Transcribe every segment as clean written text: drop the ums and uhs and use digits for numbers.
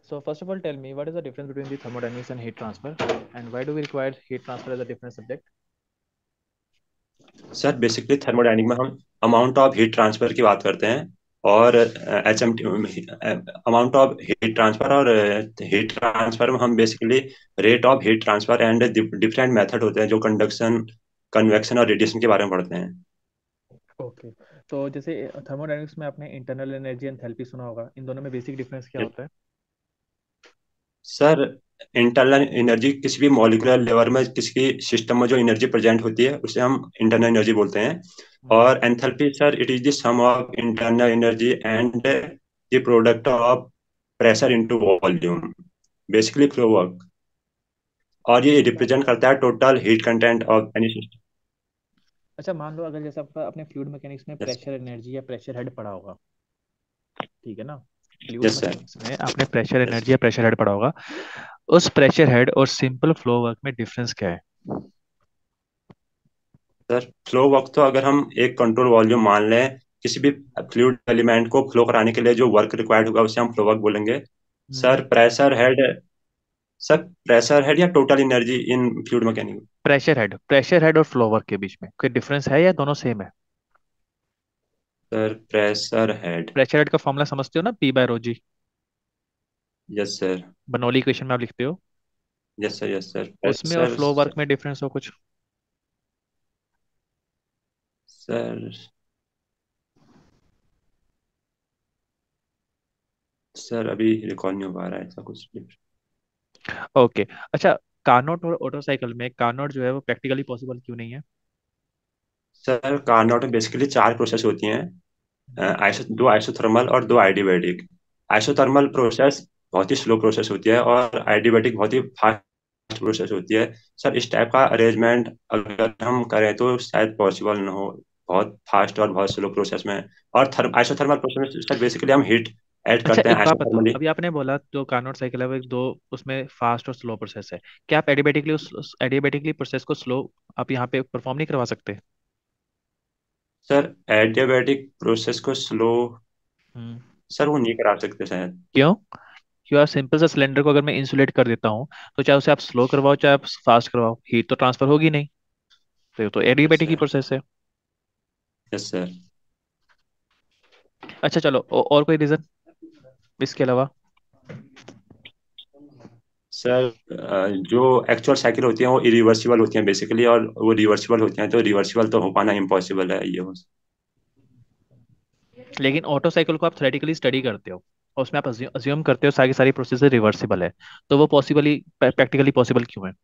So first of all, tell me what is the difference between the thermodynamics and heat transfer, and why do we require heat transfer as a different subject? Sir basically thermodynamic में हम amount of heat transfer की बात करते हैं और H M amount of heat transfer और heat transfer में हम basically rate of heat transfer and different method होते हैं जो कंडक्शन कन्वेक्शन और रेडिएशन के बारे में पढ़ते हैं। ओके। तो जैसे थर्मोडायनेमिक्स में आपने इंटरनल एनर्जी एंथैल्पी सुना होगा, इन दोनों में बेसिक डिफरेंस क्या होता है? सर इंटरनल एनर्जी किसी भी मॉलिक्यूलर लेवल में किसी की सिस्टम में जो एनर्जी प्रेजेंट होती है उसे हम इंटरनल एनर्जी बोलते हैं। हम्म। और enthalpy sir it is the sum of internal energy and the product of pressure into volume, basically flow work. और ये रिप्रेजेंट करता है total heat content of any system. अच्छा, मान लो अगर जैसे आपका अपने फ्लूइड मैकेनिक्स में यस। प्रेशर एनर्जी या प्रेशर हेड पढ़ा होगा, ठीक है ना? Fluid yes sir. मैकेनिक्स में आपने प्रेशर यस एनर्जी या प्रेशर हेड पढ़ा होगा। उस प्रेशर हेड और सिंपल फ्लो वर्क में डिफरेंस क्या है? सर फ्लो वर्क तो अगर हम एक कंट्रोल वॉल्यूम मान लें, किसी भी फ्लूइड एलिमेंट को फ्लो कराने के लिए जो वर्क रिक्वायर्ड होगा उसे हम फ्लो वर्क बोलेंगे। Hmm. Sir pressure head, sir pressure head या total energy in fluid mechanics. Pressure head और फ्लो वर्क के बीच में कोई डिफरेंस है या दोनों सेम है? Sir pressure head. Pressure head का फॉर्मूला समझते हो ना, P by rho g. Yes sir. Bernoulli equation में आप लिखते हो। Yes sir. यस सर उसमें और प्रेशर। फ्लो वर्क में डिफरेंस हो कुछ? सर सर अभी रिकॉल नहीं हो पा रहा है ऐसा कुछ। ओके। अच्छा, कार्नोट और ऑटो साइकिल में कार्नोट जो है वो प्रैक्टिकली पॉसिबल क्यों नहीं है? सर कार्नोट में बेसिकली चार प्रोसेस होती हैं, दो आइसोथर्मल और दो आइडियाबैटिक। आइसोथर्मल प्रोसेस बहुत ही स्लो प्रोसेस होती है और आइडियाबैटिक बहुत ही फास्ट प्रोसेस होती है। सर इस टाइप का अरेंजमेंट अगर हम करें तो शायद पॉसिबल ना हो, बहुत फास्ट और बहुत स्लो प्रोसेस में। और आइसोथर्मल प्रोसेस में सर बेसिकली हम हीट ऐड अच्छा, करते हैं एक बात बताओ, आइसोथर्मली। अभी आपने बोला जो कार्नोट साइकिल है वो एक दो, उसमें फास्ट और स्लो प्रोसेस है। क्या आप एडियाबेटिकली उस एडियाबेटिकली प्रोसेस को स्लो आप यहाँ पे परफॉर्म नहीं करवा सकते? सर एडियाबैटिक प्रोसेस को स्लो, हम्म। सर वो नहीं करा सकते शायद। क्यों? क्यों? आप सिंपल सा सिलेंडर को अगर मैं इंसुलेट कर देता हूँ, तो चाहे उसे आप स्लो करवाओ चाहे आप फास्ट करवाओ, हीट तो ट्रांसफर होगी नहीं। तो ये तो यस एडियाबेटिक की सर। प्रोसेस है। Yes sir. अच्छा चलो, और कोई रीजन इसके अलावा? सर जो एक्चुअल साइकिल होती हैं वो इरिवर्सिबल होती हैं बेसिकली, और वो रिवर्सिबल होती हैं तो रिवर्सिबल तो हो पाना इम्पॉसिबल है ये हो। लेकिन ऑटो साइकिल को आप थ्योरेटिकली स्टडी करते हो और उसमें आप अज्यूम करते हो सारी सारी प्रोसेस रिवर्सिबल है, तो वो पॉसिबली प्रैक्टिकली पॉसिबल क्यों है?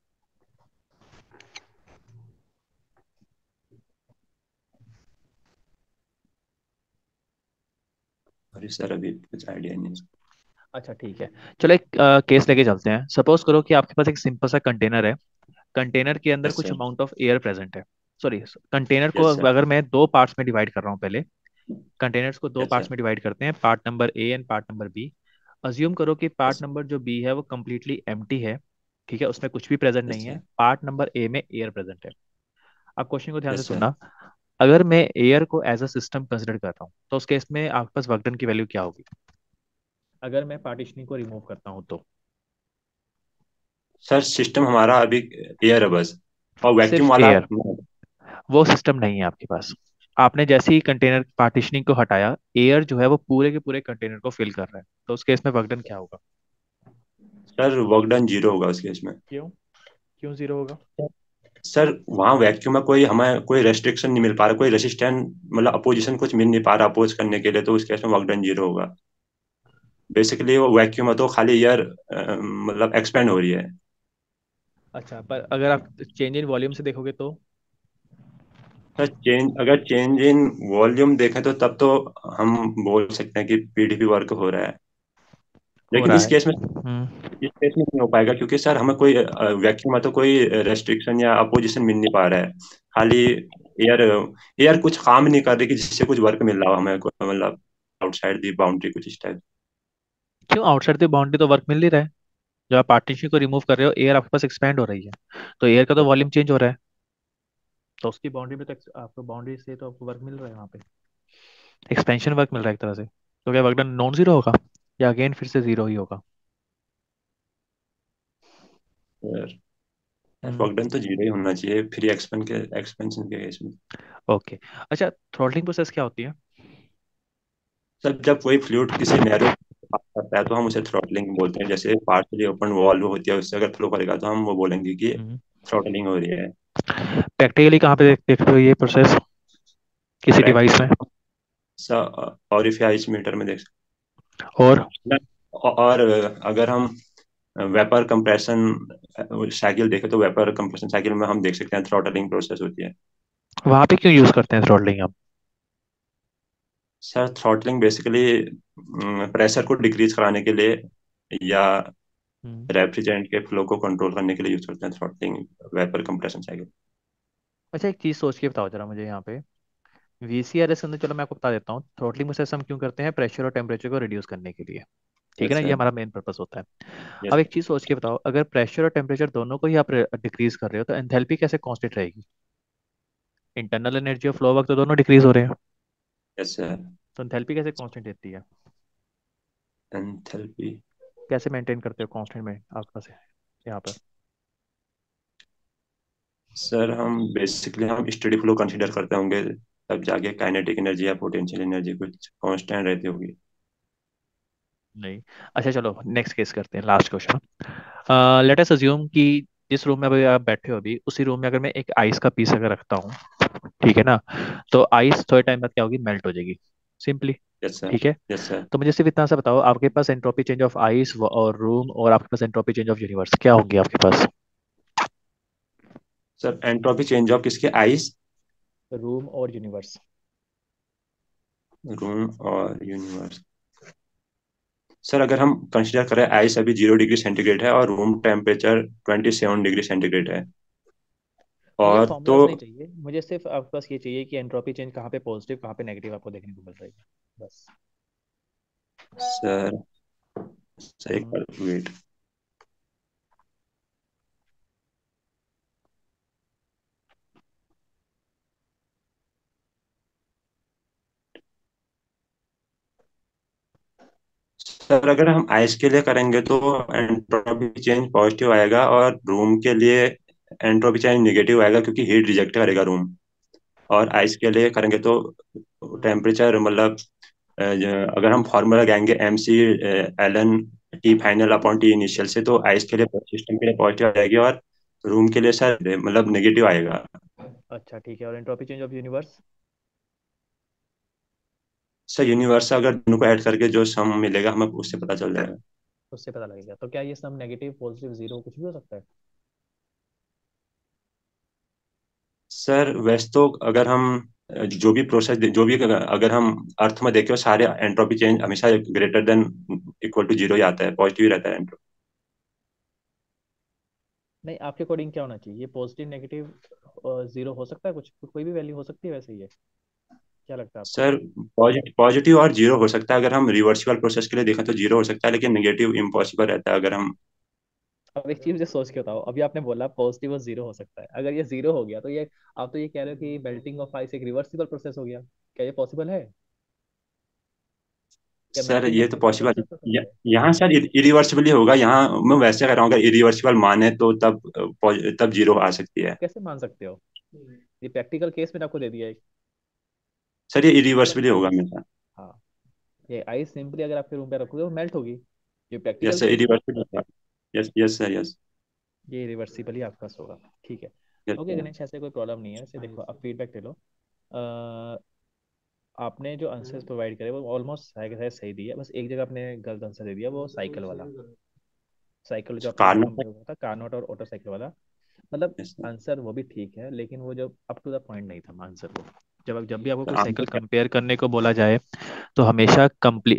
अरे सर अभी कुछ आइडिया नहीं। अच्छा ठीक है। चलो एक केस लेके चलते हैं। सपोज करो कि आपके पास एक सिंपल सा कंटेनर है। कंटेनर के अंदर यस कुछ sir. Amount of air present है। सॉरी, कंटेनर को यस सर। अगर मैं दो पार्ट्स में डिवाइड कर रहा हूँ पहले, कंटेनर्स को दो यस पार्ट्स सर। में डिवाइड करते हैं, part number A and part number B. Assume करो कि पार्ट यस। नंबर जो बी है वो कम्प्लीटली एम्प्टी है। ठीक है, उसमें कुछ भी प्रेजेंट यस नहीं है। सर। पार्ट नंबर ए में एयर प्रेजेंट है। आप क्वेश्चन को ध्यान से यस सर। सुनना। अगर मैं एयर को एज अ सिस्टम कंसिडर करता हूँ तो उस केस में आपके पास वर्क डन की वैल्यू क्या होगी? अगर मैं पार्टीशनिंग को रिमूव करता हूँ तो सर सिस्टम हमारा अभी एयर है बस, और वैक्यूम सिर्फ वाला। एयर, वो सिस्टम नहीं है आपके पास। आपने जैसे ही कंटेनर पार्टीशनिंग को हटाया, एयर जो है वो पूरे के पूरे कंटेनर को फिल कर रहा है, तो उस केस में वर्क डन क्या होगा? सर वर्क डन जीरो होगा उस केस में। क्यों? क्यों जीरो होगा? सर वहाँ वैक्यूम में कोई हमें कोई रेस्ट्रिक्शन नहीं मिल पा रहा, कोई रेसिस्टेंट मतलब अपोजिशन कुछ मिल नहीं पा रहा अपोज करने के लिए, तो उस केस में वर्क डन जीरो होगा। बेसिकली वो वैक्यूम है तो खाली एयर मतलब एक्सपेंड हो रही है। अच्छा, पर अगर आप चेंज इन वॉल्यूम से देखोगे तो सर चेंज, अगर चेंज इन वॉल्यूम देखें तो तब तो हम बोल सकते हैं कि पीडीपी वर्क हो रहा है। हो लेकिन रहा इस है। केस में, हम्म। इस केस में नहीं हो पाएगा क्योंकि सर हमें कोई वैक्यूम में तो कोई रेस्ट्रिक्शन या अपोजिशन मिल नहीं पा रहा है। खाली एयर, एयर कुछ काम नहीं कर रही कि जिससे कुछ वर्क मिल रहा हो हमें मतलब आउटसाइड दी बाउंड्री कुछ इस टाइप। क्यों? आउटसाइड द बाउंड्री तो वर्क मिल नहीं रहा है। जब आप पार्टीशन को रिमूव कर रहे हो, एयर आपके पास एक्सपैंड हो रही है, तो एयर का तो वॉल्यूम चेंज हो रहा है। तो उसकी बाउंड्री में तो आपको बाउंड्री से तो आपको वर्क मिल रहा है वहाँ पे, एक्सपेंशन वर्क मिल रहा है एक तरह से। तो क्या वर्क डन नॉन जीरो होगा या अगेन फिर से जीरो ही होगा? सर हम्म। वर्क डन तो जीरो ही होना चाहिए फ्री एक्सपेंशन के केस में। ओके। अच्छा, थ्रॉटलिंग प्रोसेस क्या होती है? सर जब कोई फ्लूइड किसी नैरो पास करता है तो हम उसे थ्रॉटलिंग बोलते हैं। जैसे पार्शली ओपन वॉल्व होती है, उससे अगर फ्लो करेगा तो हम वो बोलेंगे कि हम्म। थ्रॉटलिंग हो रही है। प्रैक्टिकली कहाँ पे देखते हो ये प्रोसेस, किसी डिवाइस में? प्रैक्टिकली ऑरिफाइज मीटर में देख और सकते हैं। और अगर हम वेपर कंप्रेशन साइकिल देखें तो वेपर कंप्रेशन साइकिल में हम देख सकते हैं थ्रॉटलिंग प्रोसेस होती है। वहां पे क्यों यूज करते हैं थ्रॉटलिंग हम? सर थ्रॉटलिंग बेसिकली प्रेशर को डिक्रीज कराने के लिए या हम्म। रेफ्रिजरेंट के फ्लो को कंट्रोल करने के लिए यूज करते हैं थ्रॉटलिंग वेपर कंप्रेशन साइकिल। अच्छा, एक चीज सोच के बताओ जरा मुझे यहाँ पे। वीसीआरएस के अंदर, चलो मैं आपको बता देता हूँ थ्रॉटलिंग प्रोसेस हम क्यों करते हैं, प्रेशर और टेम्परेचर को रिड्यूस करने के लिए। ठीक है यस ना, ये सर। हमारा मेन पर्पस होता है। अब यस एक चीज सोच के बताओ, अगर प्रेशर और टेम्परेचर दोनों को ही आप डिक्रीज कर रहे हो तो एंथैल्पी कैसे कांस्टेंट रहेगी? इंटरनल एनर्जी और फ्लो वर्क तो दोनों डिक्रीज हो रहे हैं, यस सर। तो एंथैल्पी कैसे कांस्टेंट रहती है? एंथैल्पी। कैसे मेंटेन करते हो कांस्टेंट में आपके पास यहाँ पर? सर हम बेसिकली हम स्टडी फ्लो कंसीडर करते होंगे, तब जाके काइनेटिक एनर्जी या पोटेंशियल एनर्जी कुछ कांस्टेंट रहती होगी। नहीं। अच्छा चलो, नेक्स्ट केस करते हैं, last question. Let us assume कि जिस रूम में अभी आप बैठे हो, अभी उसी रूम में अगर मैं एक आइस का पीस अगर रखता हूँ, ठीक है ना, तो आइस थोड़े टाइम बाद क्या होगी, मेल्ट हो जाएगी, सिंपली। Yes sir. ठीक है। Yes sir. तो मुझे सिर्फ इतना सा बताओ, आपके पास एंट्रोपी चेंज ऑफ आइस और रूम, और आपके पास एंट्रोपी चेंज ऑफ यूनिवर्स क्या होंगे आपके पास? सर एंट्रोपी चेंज ऑफ किसके, आइस, रूम और यूनिवर्स। रूम और यूनिवर्स। सर अगर हम कंसीडर करें आइस अभी 0 डिग्री सेंटीग्रेड है और रूम टेम्परेचर 27 डिग्री सेंटीग्रेड है, मुझे और तो फॉर्मूलाज नहीं चाहिए, मुझे सिर्फ आपके पास ये चाहिए कि एंट्रोपी चेंज कहाँ पे पॉजिटिव कहाँ पे नेगेटिव आपको देखने को मिल रही है, बस। सर सर एक हम्म। बार वेट। सर अगर हम आइस के लिए करेंगे तो एंट्रोपी चेंज पॉजिटिव आएगा, और रूम के लिए एंट्रोपी चेंज नेगेटिव आएगा क्योंकि हीट रिजेक्ट करेगा रूम। और आइस के लिए करेंगे तो हम्म। टेम्परेचर मतलब अगर हम फॉर्मूला लगाएंगे MC T final upon T initial से, तो आइस के लिए सिस्टम के लिए पॉजिटिव आएगी और रूम के लिए सर मतलब नेगेटिव आएगा। अच्छा ठीक है, और entropy change of universe? Sir universe अगर दोनों को ऐड करके जो सम मिलेगा हमें उससे पता चल जाएगा। उससे पता लगेगा, तो क्या ये सब नेगेटिव पॉजिटिव जीरो कुछ भी हो सकता है? सर वैसे तो अगर हम जो भी प्रोसेस जो भी अगर हम अर्थ में देखें सारे एंट्रोपी चेंज हमेशा greater than equal to zero ही आता है, पॉजिटिव ही रहता है एंट्रोपी। नहीं, आपके अकॉर्डिंग क्या होना चाहिए, ये पॉजिटिव नेगेटिव जीरो हो सकता है, कुछ कोई भी वैल्यू हो सकती है वैसे ही है? क्या लगता है आपको? सर पॉजिटिव और जीरो हो सकता है, अगर हम रिवर्सिबल प्रोसेस के लिए देखें तो जीरो हो सकता है, लेकिन नेगेटिव इम्पॉसिबल रहता है अगर हम। अब एक चीज मुझे सोच के बताओ, अभी आपने बोला पॉजिटिव और जीरो हो सकता है, अगर ये जीरो हो गया तो ये, आप तो ये कह रहे हो कि मेल्टिंग ऑफ आइस एक रिवर्सिबल प्रोसेस हो गया, क्या ये पॉसिबल है? क्या सर मेल्टिंग ये ऑफ तो आइस पॉसिबल, रिवर्सिबल प्रोसेस है? यहाँ सर इरिवर्सिबली होगा, यहाँ मैं वैसे कह रहा हूँ अगर इरिवर्सिबल माने तो तब जीरो आ सकती है। कैसे मान सकते हो? ये प्रैक्टिकल केस मैंने आपको दे दिया है। सर ये सिंपल इरिवर्सिबली होगा आइस, हमेशा। हाँ, ये आइस सिंपली अगर आपके रूम पे रखोगे वो मेल्ट होगी। ये प्रैक्टिकल यस सर केस है। इरिवर्सिबल होगा। Yes yes sir yes. ये रिवर्सिबली आपके पास होगा। ठीक है। Yes okay sir. गणेश, ऐसे कोई प्रॉब्लम नहीं है, ऐसे देखो आप फीडबैक ले लो। आपने जो आंसर्स प्रोवाइड करे वो ऑलमोस्ट सही दिया, बस एक जगह आपने गलत आंसर दे दिया, वो साइकिल वाला। साइकिल जो आपने कार्नो। कंपेयर था कार्नोट और ऑटो साइकिल वाला, मतलब यस सर। आंसर वो भी ठीक है, लेकिन वो जब अप टू द पॉइंट नहीं था आंसर वो। जब भी आपको कोई आम साइकिल तो कंपेयर करने को बोला जाए, तो हमेशा कंप्ली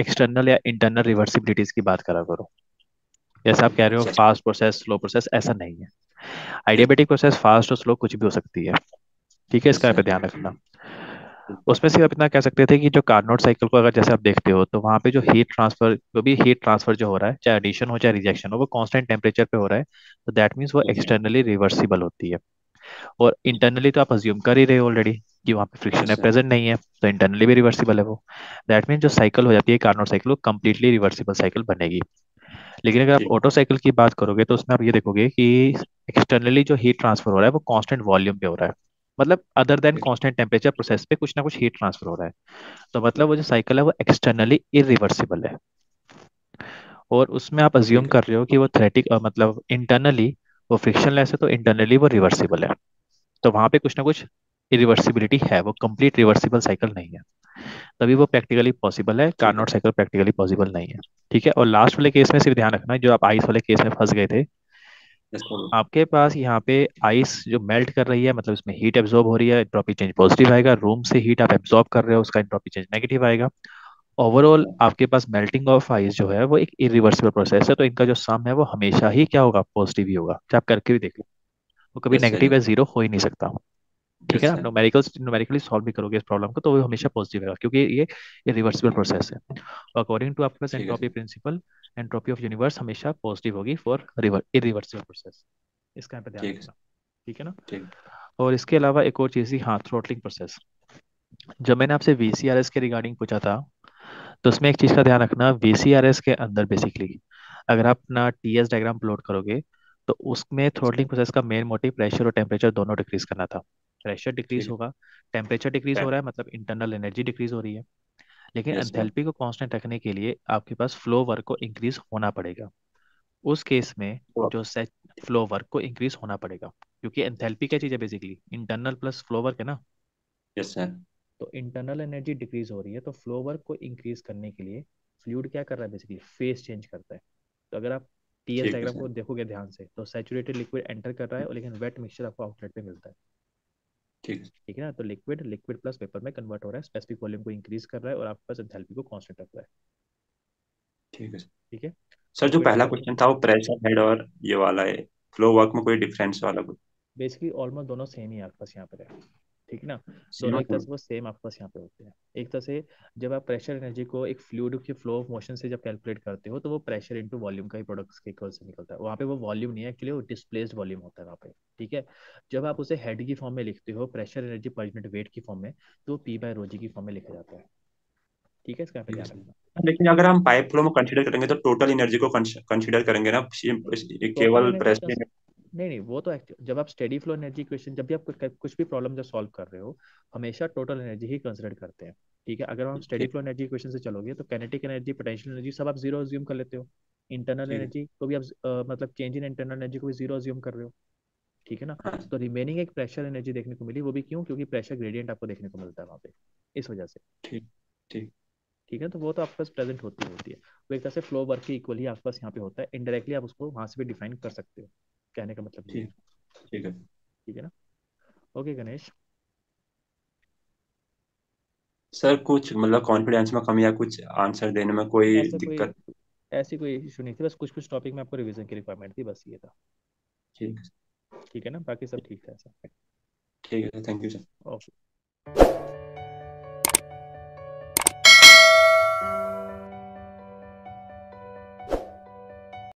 एक्सटर्नल या इंटरनल रिवर्सिबिलिटीज की बात करा करो। जैसे आप कह रहे हो अच्छा। फास्ट प्रोसेस स्लो प्रोसेस, ऐसा नहीं है। यस। आइडियाबेटिक प्रोसेस फास्ट और स्लो कुछ भी हो सकती है। ठीक है, यस इसका यहाँ पे सर। ध्यान रखना। उसमें से आप इतना कह सकते थे कि जो कार्नोट साइकिल को अगर जैसे आप देखते हो, तो वहाँ पे जो हीट ट्रांसफर जो हो रहा है, चाहे एडिशन हो चाहे रिजेक्शन हो, वो कांस्टेंट टेम्परेचर पे हो रहा है, तो दैट मीन्स वो यस सर। एक्सटर्नली रिवर्सिबल होती है। और इंटरनली तो आप अज्यूम कर ही रहे हो ऑलरेडी कि वहाँ पे फ्रिक्शन यस है, सर। प्रेजेंट नहीं है, तो इंटरनली भी रिवर्सिबल है वो। दैट मीन्स जो साइकिल हो जाती है कार्नोट साइकिल, वो कंप्लीटली रिवर्सिबल साइकिल बनेगी। लेकिन अगर आप ठीक। ऑटो साइकिल की बात करोगे तो उसमें आप ये देखोगे कि एक्सटर्नली जो हीट ट्रांसफर हो रहा है वो कांस्टेंट वॉल्यूम पे हो रहा है। मतलब अदर देन ठीक। कांस्टेंट टेम्परेचर प्रोसेस पे कुछ ना कुछ हीट ट्रांसफर हो रहा है। तो मतलब वो जो साइकिल है वो एक्सटर्नली इरिवर्सिबल है। और उसमें आप अज्यूम ठीक है। कर रहे हो कि वो थ्रेटिक मतलब इंटरनली वो फ्रिक्शनलेस है, तो इंटरनली वो रिवर्सिबल है। तो वहां पे कुछ ना कुछ इरिवर्सिबिलिटी है, वो कंप्लीट रिवर्सिबल साइकिल नहीं है। तभी वो प्रैक्टिकली पॉसिबल है, ठीक है। कार्नोट साइकिल प्रैक्टिकली पॉसिबल नहीं है। ठीक है। और लास्ट वाले केस में सिर्फ ध्यान रखना, जो आप आइस वाले केस में फंस गए थे, यस सर। आपके पास यहाँ पे आइस जो मेल्ट कर रही है, मतलब इसमें हीट एब्जॉर्ब हो रही है, एंट्रोपी चेंज पॉजिटिव आएगा। रूम से हीट आप एब्जॉर्ब कर रहे हो, उसका एंट्रोपी चेंज नेगेटिव आएगा। ओवरऑल आपके पास मेल्टिंग ऑफ आइस जो है वो एक इरिवर्सिबल प्रोसेस है, तो इनका जो सम है वो हमेशा ही क्या होगा, पॉजिटिव ही होगा। चाहे आप करके भी देख लो, वो कभी यस सर। नेगेटिव या जीरो हो ही नहीं सकता। ठीक है यस ना। आप सर। न्यूमेरिकली सॉल्व भी करोगे इस प्रॉब्लम को तो वो हमेशा पॉजिटिव है, क्योंकि ये रिवर्सिबल प्रोसेस है। अकॉर्डिंग टू आपके पास ठीक है entropy sir. Principle, entropy of universe हमेशा पॉजिटिव होगी फॉर इरिवर्सिबल प्रोसेस। इसका यहाँ पे ध्यान ठीक है रखना। ठीक है ना। सर। ठीक। और इसके अलावा एक और चीज़ थी, हाँ, थ्रोटलिंग प्रोसेस। जब मैंने आपसे वीसीआरएस के रिगार्डिंग पूछा था, तो उसमें एक चीज़ का ध्यान रखना, वीसीआरएस के अंदर बेसिकली अगर आप अपना टीएस डायग्राम प्लॉट करोगे, तो उसमें थ्रोटलिंग प्रोसेस का मेन मोटिव प्रेशर और टेम्परेचर दोनों डिक्रीज करना था। प्रेशर डिक्रीज ठीक है। होगा, टेम्परेचर डिक्रीज हाँ, हो रहा है, मतलब इंटरनल एनर्जी डिक्रीज हो रही है। लेकिन यस सर। एंथैल्पी को कांस्टेंट रखने के लिए आपके पास फ्लो वर्क को इंक्रीज होना पड़ेगा। उस केस में तो जो सेट फ्लो वर्क को इंक्रीज होना पड़ेगा, क्योंकि एंथैल्पी क्या चीज़ है, basically internal plus flow work है ना। Yes sir. तो इंटरनल एनर्जी डिक्रीज हो रही है, तो फ्लो वर्क को इंक्रीज करने के लिए फ्लूइड क्या कर रहा है, बेसिकली फेस चेंज करता है। तो अगर आप टीएस ठीक है डायग्राम सर। को देखोगे ध्यान से, तो सैचुरेटेड लिक्विड एंटर कर रहा है, और लेकिन वेट मिक्सचर आपको आउटलेट पे मिलता है। ठीक। ठीक है ना। तो लिक्विड लिक्विड प्लस वेपर में कन्वर्ट हो रहा है, स्पेसिफिक वॉल्यूम को इंक्रीज कर रहा है, और आपके पास एंथैल्पी को कांस्टेंट रख रहा है। ठीक है सर। ठीक है। सर जो लिक्विड पहला वेपर क्वेश्चन था वो प्रेशर हेड और ये वाला है, फ्लो वर्क में कोई डिफरेंस वाला कुछ? बेसिकली ऑलमोस्ट दोनों सेम ही आपके पास यहाँ पे है। ठीक है ना। दोनों सेम एक तरह सेम। से वो सेम आपके पास यहाँ पे होते हैं। एक तरह से जब आप प्रेशर एनर्जी को एक फ्लूइड के फ्लो ऑफ मोशन से जब कैलकुलेट करते हो, तो वो प्रेशर इनटू वॉल्यूम का ही प्रोडक्ट के इक्वल से निकलता है। वहाँ पे वो वॉल्यूम नहीं है एक्चुअली, वो डिस्प्लेस्ड वॉल्यूम होता है वहाँ पे। ठीक है। जब आप उसे हेड की फॉर्म में लिखते हो, pressure energy per unit weight की फॉर्म में, तो पी बाय रो जी की फॉर्म में लिखा जाता है। ठीक है। इसका यहाँ पे ठीक है ध्यान सर। रखना। लेकिन अगर हम पाइप फ्लो में कंसीडर करेंगे तो टोटल एनर्जी को कंसीडर करेंगे ना, टोटल केवल एनर्जी प्रेशर। नहीं नहीं, वो तो जब आप स्टेडी फ्लो एनर्जी इक्वेशन, जब भी आप कुछ भी प्रॉब्लम जब सॉल्व कर रहे हो, हमेशा टोटल एनर्जी ही कंसिडर करते हैं। ठीक है। अगर हम स्टेडी ठीक। फ्लो एनर्जी इक्वेशन से चलोगे, तो काइनेटिक एनर्जी, पोटेंशियल एनर्जी सब आप जीरो अज्यूम कर लेते हो। इंटरनल ठीक है। एनर्जी को भी आप मतलब चेंज इन इंटरनल एनर्जी को भी जीरो अज्यूम कर रहे हो। ठीक है ना। हाँ। तो रिमेनिंग एक प्रेशर एनर्जी देखने को मिली, वो भी क्यों, क्योंकि प्रेशर ग्रेडियंट आपको देखने को मिलता है वहाँ पे, इस वजह से। ठीक। ठीक। ठीक है। तो वो तो आपके पास प्रेजेंट होती है। वो एक तरह से फ्लो वर्क के इक्वल ही आपके पास यहाँ पे होता है, इनडायरेक्टली आप उसको वहां से भी डिफाइन कर सकते हो। कहने का मतलब ये है। ठीक। ठीक है। ठीक है ना। ओके गणेश। सर कुछ मतलब कॉन्फिडेंस में कमी या कुछ आंसर देने में कोई ऐसा कोई दिक्कत? ऐसी कोई इशू नहीं थी, बस कुछ कुछ टॉपिक में आपको रिवीजन की रिक्वायरमेंट थी, बस ये था। ठीक है। ठीक है ना। बाकी सब ठीक था ऐसा। ठीक है, थैंक यू सर। ओके।